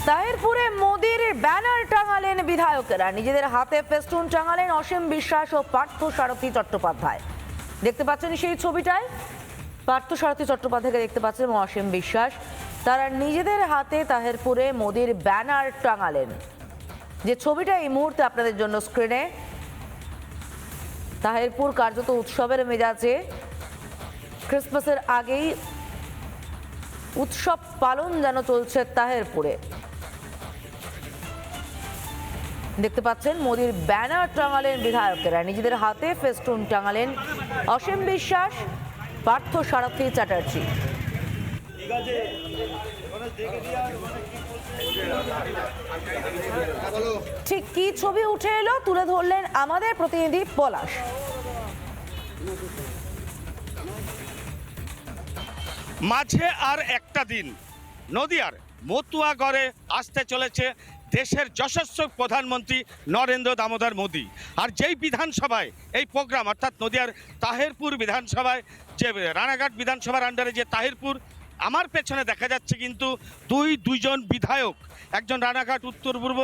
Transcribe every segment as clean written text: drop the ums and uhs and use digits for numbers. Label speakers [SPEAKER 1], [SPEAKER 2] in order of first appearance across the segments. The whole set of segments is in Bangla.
[SPEAKER 1] তাহিরপুরে মোদির ব্যানার টাঙালেন বিধায়কেরা, নিজেদের হাতে ফেস্টুন টাঙালেন অসীম বিশ্বাস ও পার্থ সারথী চট্টোপাধ্যায়। দেখতে পাচ্ছেন সেই ছবিটায় পার্থ সারথী চট্টোপাধ্যায়কে দেখতে পাচ্ছেন এবং অসীম বিশ্বাস, তারা নিজেদের হাতে তাহিরপুরে মোদির ব্যানার টাঙালেন। যে ছবিটা এই মুহূর্তে আপনাদের জন্য স্ক্রিনে, তাহিরপুর কার্যত উৎসবের মেজাজে, ক্রিসমাসের আগেই উৎসব পালন যেন চলছে তাহিরপুরে। দেখতে পাচ্ছেন মোদির ব্যানার টাঙালেন বিধায়কেরা, নিজেদের হাতে ফেস্টুন টাঙালেন অসীম বিশ্বাস, পার্থ সারথী চ্যাটার্জি। ঠিক কি ছবি উঠে এলো তুলে ধরলেন আমাদের প্রতিনিধি পলাশ।
[SPEAKER 2] মাঝে আর একটা দিন নদিয়ার মতুয়াগড়ে আসতে চলেছে দেশের যশস্বী প্রধানমন্ত্রী নরেন্দ্র দামোদর মোদী। আর যেই বিধানসভায় এই প্রোগ্রাম, অর্থাৎ নদিয়ার তাহিরপুর বিধানসভায়, যে রানাঘাট বিধানসভার আন্ডারে যে তাহিরপুর, আমার পেছনে দেখা যাচ্ছে কিন্তু দুইজন বিধায়ক, একজন রানাঘাট উত্তর পূর্ব,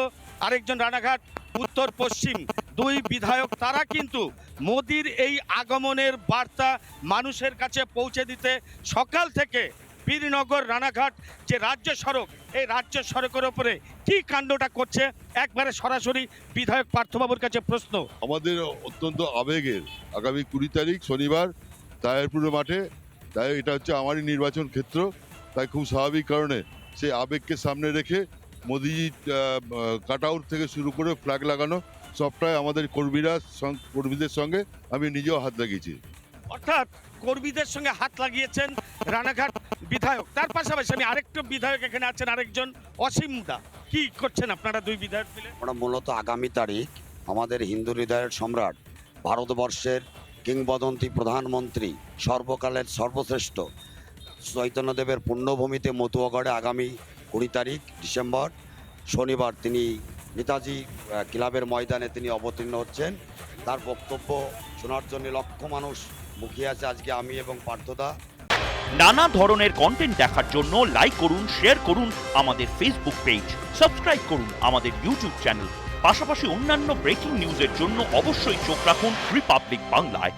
[SPEAKER 2] আরেকজন রানাঘাট উত্তর পশ্চিম, দুই বিধায়ক, তারা কিন্তু মোদির এই আগমনের বার্তা মানুষের কাছে পৌঁছে দিতে সকাল থেকে বীরনগর রানাঘাট যে রাজ্য সড়ক, এই রাজ্য সড়কের ওপরে কি কাণ্ডটা করছে, একবারে সরাসরি বিধায়ক পার্থবাবুর কাছে প্রশ্ন।
[SPEAKER 3] আমাদের অত্যন্ত আবেগের আগামী 20 তারিখ শনিবার তাহিরপুরের মাঠে, তাই এটা হচ্ছে আমারই নির্বাচন ক্ষেত্র, তাই খুব স্বাভাবিক কারণে সেই আবেগকে সামনে রেখে মোদিজি কাট আউট থেকে শুরু করে ফ্ল্যাগ লাগানো সবটাই আমাদের কর্মীদের সঙ্গে আমি নিজেও হাত লাগিয়েছি।
[SPEAKER 2] অর্থাৎ কর্মীদের সঙ্গে হাত লাগিয়েছেন রানাঘাট বিধায়ক। তার পাশাপাশি আমি আরেকটা বিধায়ক এখানে আছেন, আরেকজন অসীম দা। কি করছেন আপনারা দুই বিধায়ক মিলে?
[SPEAKER 4] আমরা মূলত আগামী তারিখ আমাদের হিন্দু হৃদয়ের সম্রাট, ভারতবর্ষের কিংবদন্তি প্রধানমন্ত্রী, সর্বকালের সর্বশ্রেষ্ঠ চৈতন্যদেবের পুণ্যভূমিতে মতুয়াগড়ে আগামী 20 তারিখ ডিসেম্বর শনিবার তিনি নেতাজি ক্লাবের ময়দানে তিনি অবতীর্ণ হচ্ছেন। তার বক্তব্য শোনার জন্য লক্ষ মানুষ মুখিয়ে আছে। আজকে আমি এবং পার্থদা।
[SPEAKER 5] নানা ধরনের কন্টেন্ট দেখার জন্য লাইক করুন, শেয়ার করুন আমাদের ফেসবুক পেজ, সাবস্ক্রাইব করুন আমাদের ইউটিউব চ্যানেল। পাশাপাশি অন্যান্য ব্রেকিং নিউজের জন্য অবশ্যই চোখ রাখুন রিপাবলিক বাংলায়।